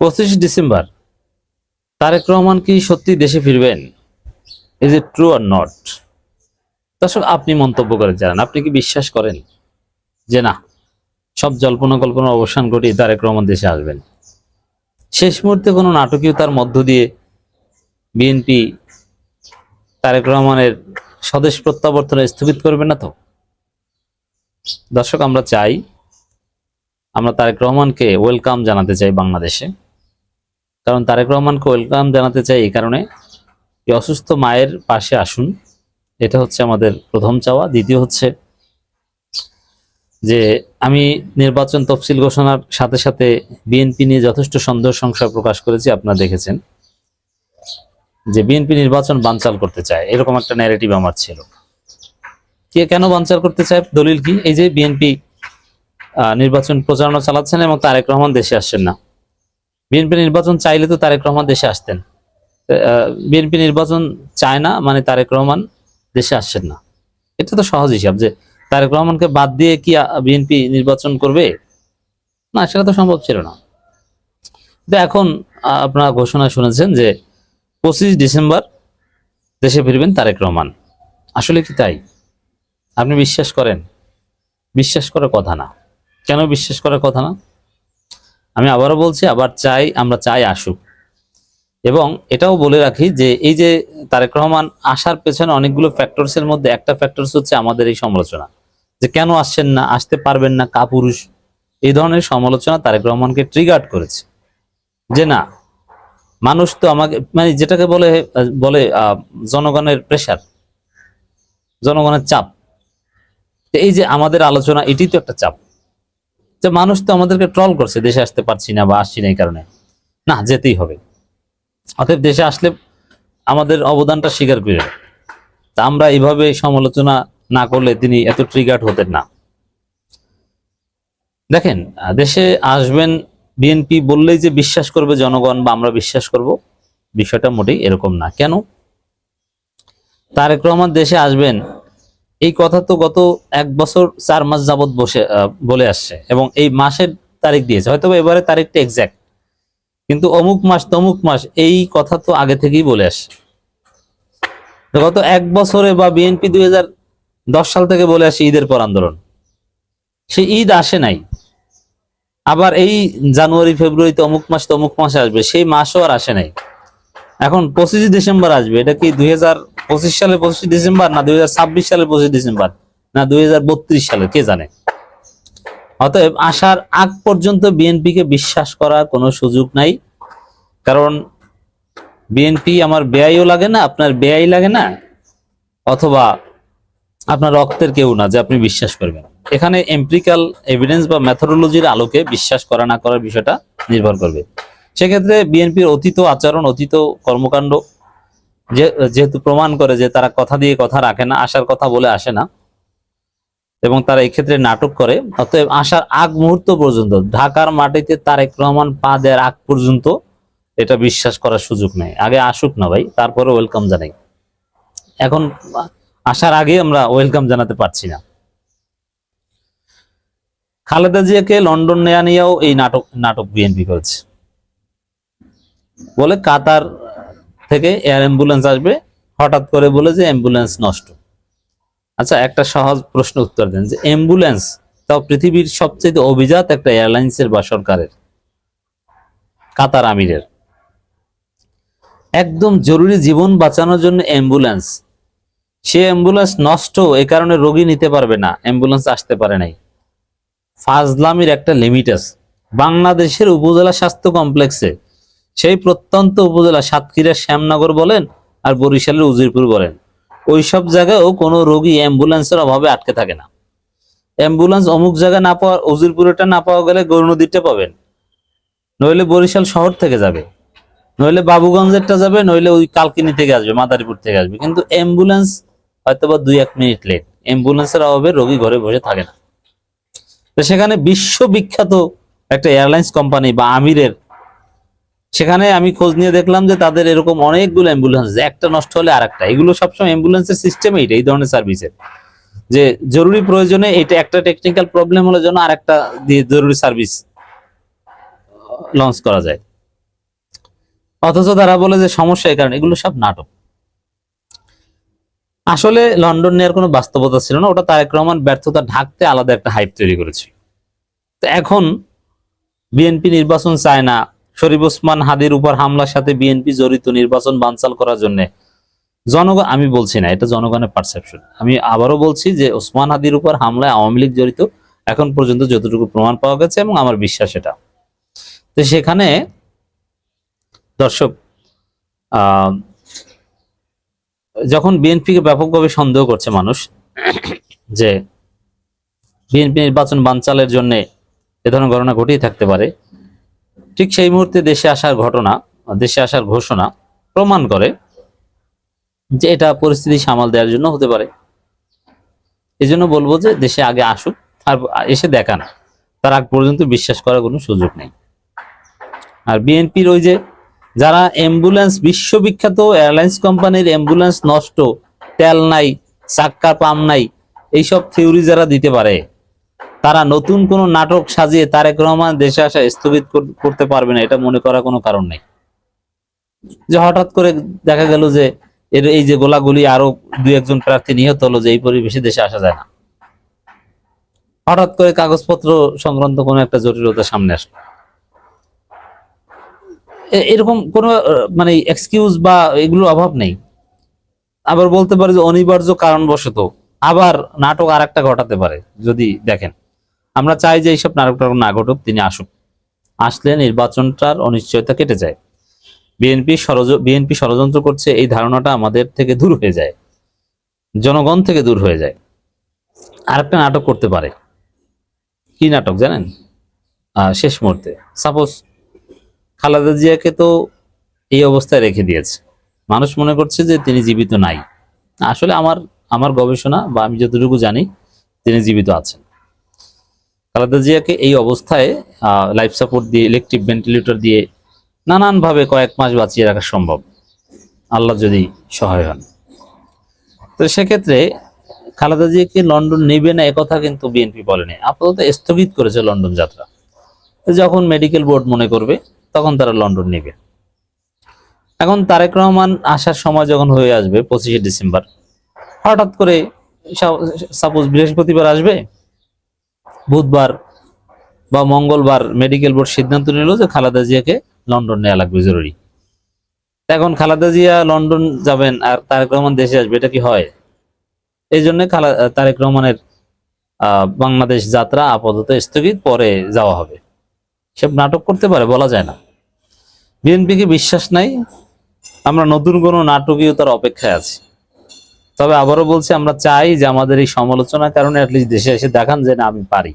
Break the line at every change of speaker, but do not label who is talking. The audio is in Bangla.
25 ডিসেম্বর তারেক রহমান কি সত্যি দেশে ফিরবেন? Is it true or not? দর্শক, আপনি মন্তব্য করে জানান, আপনি কি বিশ্বাস করেন যে না, সব জল্পনা কল্পনার অবসান ঘটিয়ে তারেক রহমান দেশে আসবেন? শেষ মুহূর্তে কোনো নাটকীয়তার মধ্য দিয়ে বিএনপি তারেক রহমানের স্বদেশ প্রত্যাবর্তন স্থগিত করবে না তো? দর্শক, আমরা তারেক রহমানকে ওয়েলকাম জানাতে চাই বাংলাদেশে। কারণ তারেক রহমানকে ওয়েলকাম জানাতে চাই এই কারণে, এই অসুস্থ মায়ের পাশে আসুন, এটা হচ্ছে আমাদের প্রথম চাওয়া। দ্বিতীয় হচ্ছে যে আমি নির্বাচন তফসিল ঘোষণার সাথে সাথে বিএনপি নিয়ে যথেষ্ট সন্দেহ সংশয় প্রকাশ করেছি। আপনারা দেখেছেন যে বিএনপি নির্বাচন বানচাল করতে চায়, এরকম একটা ন্যারেটিভ আমার ছিল। কে কেন বানচাল করতে চায়, দলিল কি? এই যে বিএনপি নির্বাচন প্রচারণা চালাচ্ছেন এবং তারেক রহমান দেশে আসছেন না। বিএনপি নির্বাচন চাইলে তো তারেক রহমান দেশে আসতেন। বিএনপি নির্বাচন চায় না মানে তারেক রহমান দেশে আসছেন না, এটা তো সহজ হিসাব। যে তারেক রহমানকে বাদ দিয়ে কি বিএনপি নির্বাচন করবে? না, সেটা তো সম্ভব ছিল না। এখন আপনারা ঘোষণা শুনেছেন যে 25 ডিসেম্বর দেশে ফিরবেন তারেক রহমান। আসলে কি তাই? আপনি বিশ্বাস করেন? বিশ্বাস করার কথা না। কেন বিশ্বাস করার কথা না? আমি আবারও বলছি, আমরা চাই আসুক। এবং এটাও বলে রাখি যে এই যে তারেক রহমান আসার পেছনে অনেকগুলো ফ্যাক্টরসের মধ্যে একটা ফ্যাক্টরস হচ্ছে আমাদের এই সমালোচনা, যে কেন আসছেন না, আসতে পারবেন না, কাপুরুষ, এই ধরনের সমালোচনা তারেক রহমানকে ট্রিগার্ড করেছে। যে না, মানুষ তো আমাকে, মানে যেটাকে বলে বলে জনগণের প্রেসার, জনগণের চাপ। এই যে আমাদের আলোচনা, এটি তো একটা চাপ, যে মানুষ তো আমাদেরকে ট্রল করছে, দেশে আসতে পারছি না বা আসছি না, এই কারণে না, যেতেই হবে। অতএব দেশে আসলে আমাদের অবদানটা স্বীকার করে, তা আমরা এইভাবে সমালোচনা না করলে তিনি এত ট্রিগার্ড হতেন না। দেখেন, দেশে আসবেন বিএনপি বললেই যে বিশ্বাস করবে জনগণ বা আমরা বিশ্বাস করব, বিষয়টা মোটেই এরকম না। কেন? তারেক রহমান দেশে আসবেন এই কথা তো গত 1 বছর 4 মাস যাবত বলে আসছে, এবং এই মাসের তারিখ দিয়েছে। হয়তো এবারে তারিখটা এক্সাক্ট, কিন্তু অমুক মাস তমুক মাস এই কথা তো আগে থেকেই বলে আসছে। গত 1 বছরে বা বিএনপি 2010 সাল থেকে বলে আসে ঈদের পর আন্দোলন, সেই ঈদ আসে নাই। আবার এই জানুয়ারি ফেব্রুয়ারিতে অমুক মাস তমুক মাসে আসবে, সেই মাসও আর আসে নাই। এখন 25 ডিসেম্বর আসবে, এটা কি 2025 সালে 25 ডিসেম্বর, না 2026 সালে 25 ডিসেম্বর, না 2032 সালে, কে জানে। অতএব আসার আগ পর্যন্ত বিএনপি কে বিশ্বাস করার কোনো সুযোগ নাই। কারণ বিএনপি আমার বেয়াইও লাগে না, আপনার বেয়াই লাগে না, অথবা আপনার রক্তের কেউ না যে আপনি বিশ্বাস করবেন। এখানে এমপিরিক্যাল এভিডেন্স বা মেথোডোলজির আলোকে বিশ্বাস করা না করার বিষয়টা নির্ভর করবে। সেক্ষেত্রে বিএনপির অতীত আচরণ, অতীত কর্মকাণ্ড যেহেতু প্রমাণ করে যে তারা কথা দিয়ে কথা রাখে না, আসার কথা বলে আসে না, এবং তারা এই ক্ষেত্রে নাটক করে। অতএব আসার আগ মুহূর্ত পর্যন্ত, ঢাকার মাটিতে তারেক রহমান পা দেওয়ার আগ পর্যন্ত এটা বিশ্বাস করার সুযোগ নেই। আগে আসুক না ভাই, তারপরে ওয়েলকাম জানাই। এখন আসার আগে আমরা ওয়েলকাম জানাতে পারছি না। খালেদা জিয়াকে লন্ডন নেয়া নিয়েও এই নাটক বিএনপি করেছে। বলে কাতার থেকে এয়ার অ্যাম্বুলেন্স আসবে, হঠাৎ করে বলে যে অ্যাম্বুলেন্স নষ্ট। আচ্ছা, একটা সহজ প্রশ্ন উত্তর দেন, যে অ্যাম্বুলেন্স, তাও পৃথিবীর সবচেয়ে অভিজাত একটা এয়ারলাইন্সের বা সরকারের, কাতার আমিরের, একদম জরুরি জীবন বাঁচানোর জন্য অ্যাম্বুলেন্স, সে অ্যাম্বুলেন্স নষ্ট, এ কারণে রোগী নিতে পারবে না, অ্যাম্বুলেন্স আসতে পারে নাই। ফাজলামির একটা লিমিট আছে। বাংলাদেশের উপজেলা স্বাস্থ্য কমপ্লেক্সে, সেই প্রত্যন্ত উপজেলা, সাতক্ষীরার শ্যামনগর বলেন আর বরিশালের উজিরপুর বলেন, ওইসব জায়গায়ও কোনো রোগী অ্যাম্বুলেন্সের অভাবে আটকে থাকে না। অ্যাম্বুলেন্স অমুক জায়গায় না পাওয়া, উজিরপুরেটা না পাওয়া গেলে গৌরনদীটা পাবেন, নইলে বরিশাল শহর থেকে যাবে, নইলে বাবুগঞ্জেরটা যাবে, নইলে ওই কালকিনি থেকে আসবে, মাদারীপুর থেকে আসবে। কিন্তু অ্যাম্বুলেন্স হয়তো বা 2-1 মিনিট লেট। অ্যাম্বুলেন্সের অভাবে রোগী ঘরে বসে থাকে না। তো সেখানে বিশ্ববিখ্যাত একটা এয়ারলাইন্স কোম্পানি বা আমিরের, সেখানে আমি খোঁজ নিয়ে দেখলাম যে তাদের এরকম অনেকগুলো অ্যাম্বুলেন্স, একটা নষ্ট হলে আরেকটা। এগুলো সবসময় অ্যাম্বুলেন্সের সিস্টেম এই ধরনের সার্ভিসের, যে জরুরি প্রয়োজনে এটা একটা টেকনিক্যাল প্রবলেম হলে যেন আরেকটা দিয়ে জরুরি সার্ভিস লঞ্চ করা যায়। অথচ তারা বলে যে সমস্যা এই কারণে, এগুলো সব নাটক। আসলে লন্ডন নেওয়ার কোনো বাস্তবতা ছিল না, ওটা তারেক রহমান ব্যর্থতা ঢাকতে আলাদা একটা হাইপ তৈরি করেছিল। তো এখন বিএনপি নির্বাচন চায় না, শরীফ ওসমান হাদির উপর হামলার সাথে বিএনপি জড়িত, নির্বাচন বানচাল করার জন্য জনগণ, আমি বলছি না, এটা জনগণের পারসেপশন, আমি আবারও বলছি যে ওসমান হাদির উপর হামলায় আওয়ামী লীগ জড়িত, এখন পর্যন্ত যতটুকু প্রমাণ পাওয়া গেছে এবং আমার বিশ্বাস এটা। তো সেখানে দর্শক যখন বিএনপিকে ব্যাপকভাবে সন্দেহ করছে মানুষ যে বিএনপি নির্বাচন বানচালের জন্য এ ধরনের ঘটনা ঘটেই থাকতে পারে, ঠিক সেই মুহূর্তে দেশে আসার ঘোষণা প্রমাণ করে যে এটা পরিস্থিতি সামাল দেওয়ার জন্য হতে পারে। এই জন্য বলবো যে দেশে আগে আসুক, আর এসে দেখান, তার আগ পর্যন্ত বিশ্বাস করার কোনো সুযোগ নেই। আর বিএনপির ওই যে যারা অ্যাম্বুলেন্স, বিশ্ববিখ্যাত এয়ারলাইন্স কোম্পানির অ্যাম্বুলেন্স নষ্ট, তেল নাই, চাক্কা পাম নাই, এইসব থিওরি যারা দিতে পারে, তারা নতুন কোনো নাটক সাজিয়ে তারেক রহমান দেশে আসা স্থগিত করতে পারবে না, এটা মনে করার কোনো কারণ নেই। যে হঠাৎ করে দেখা গেল যে এই যে গোলাগুলি আরো 2-1 জন প্রার্থী নিহত হলো, যে এই পরিবেশে দেশে আসা যায় না। হঠাৎ করে কাগজপত্র সংক্রান্ত কোনো একটা জটিলতা সামনে আসলো, এরকম কোন মানে এক্সকিউজ বা এগুলোর অভাব নেই। আবার বলতে পারে যে অনিবার্য কারণবশত আবার নাটক আর একটা ঘটাতে পারে। যদি দেখেন, আমরা চাই যে এইসব নাটক না ঘটুক, তিনি আসুক, আসলে নির্বাচনটার অনিশ্চয়তা কেটে যায়, বিএনপি ষড়যন্ত্র করছে এই ধারণাটা আমাদের থেকে দূর হয়ে যায়, জনগণ থেকে দূর হয়ে যায়। আরেকটা নাটক করতে পারে, কি নাটক জানেন? শেষ মুহূর্তে সাপোজ খালেদা জিয়াকে তো এই অবস্থায় রেখে দিয়েছে, মানুষ মনে করছে যে তিনি জীবিত নাই। আসলে আমার গবেষণা বা আমি যতটুকু জানি তিনি জীবিত আছেন। খালেদা জিয়াকে এই অবস্থায় লাইফ সাপোর্ট দিয়ে, ইলেকট্রিক ভেন্টিলেটর দিয়ে নানানভাবে কয়েক মাস বাঁচিয়ে রাখা সম্ভব, আল্লাহ যদি সহায় হন। তো সেক্ষেত্রে খালেদা জিয়াকে লন্ডন নেবে না একথা কিন্তু বিএনপি বলেনি, আপাতত স্থগিত করেছে লন্ডন যাত্রা। যখন মেডিকেল বোর্ড মনে করবে তখন তারা লন্ডন নেবে। এখন তারেক রহমান আসার সময় যখন হয়ে আসবে 25শে ডিসেম্বর, হঠাৎ করে সাপোজ বৃহস্পতিবার আসবে, বুধবার বা মঙ্গলবার মেডিকেল বোর্ড সিদ্ধান্ত নিল যে খালেদা জিয়াকে লন্ডন নেওয়া লাগবে জরুরি। এখন খালেদা জিয়া লন্ডন যাবেন আর তারেক রহমান দেশে আসবে, এটা কি হয়? এই জন্য তারেক রহমানের বাংলাদেশ যাত্রা আপাতত স্থগিত, পরে যাওয়া হবে। সব নাটক করতে পারে বলা যায় না। বিএনপিকে বিশ্বাস নাই, আমরা নতুন কোনো নাটকীয়তার অপেক্ষায় আছি। তবে আবারও বলছি, আমরা চাই যে আমাদের এই সমালোচনার কারণে অ্যাটলিস্ট দেশে এসে দেখান যে না আমি পারি।